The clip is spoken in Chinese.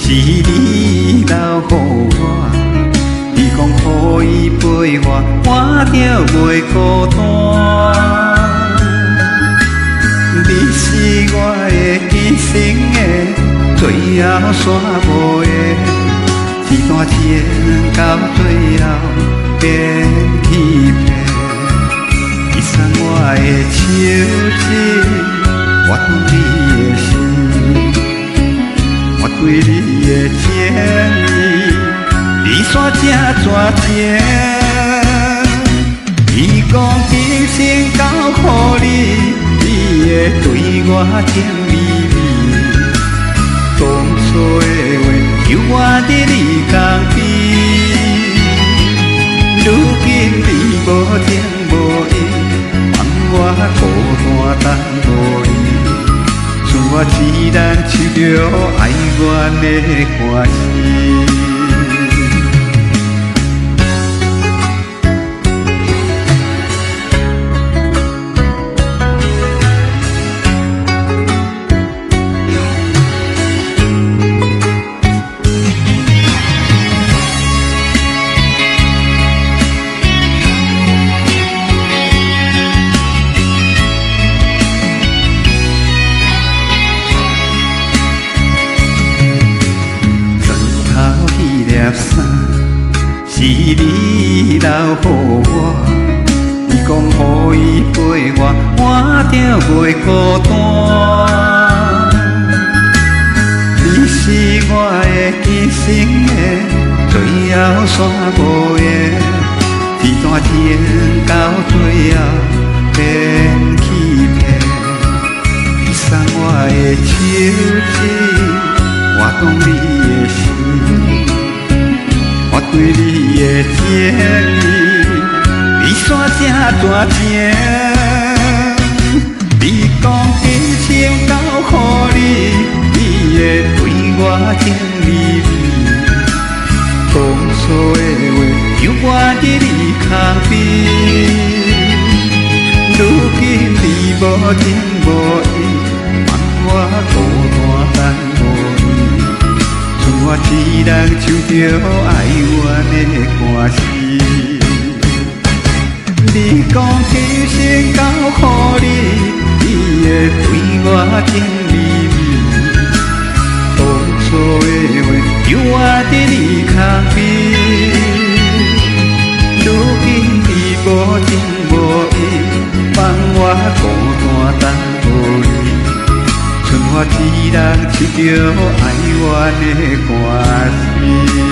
是你留予我，你讲可以陪我，我就袂孤单。你是我的今生的最后线无的，一段情到最后变欺骗。你送我的手指，我懂你的心，我对你的情意，比山才绝情。伊讲今生交予你，你会对我甜蜜蜜。当初的话，犹我伫你旁边。如今你无情无义，放我孤单等无你，剩我一人受着哀怨的寒心。是你留予我，你讲可以陪我，我就袂孤单。你是我的今生的最后线无的，一段情到最后变欺骗。你送我的手指，我懂你的心。我对你的情意，比山才绝情。你讲今生交予你，你会对我甜蜜蜜。当初的话，犹我伫你旁边。如今你无情无义，放我孤单等无你。我一人受着哀怨的寒心。你讲今生交予你，你会对我甜蜜蜜。当初的话，犹我伫你旁边。如今你无情无义，放我孤单等无你。剩我一人受着哀怨的寒心。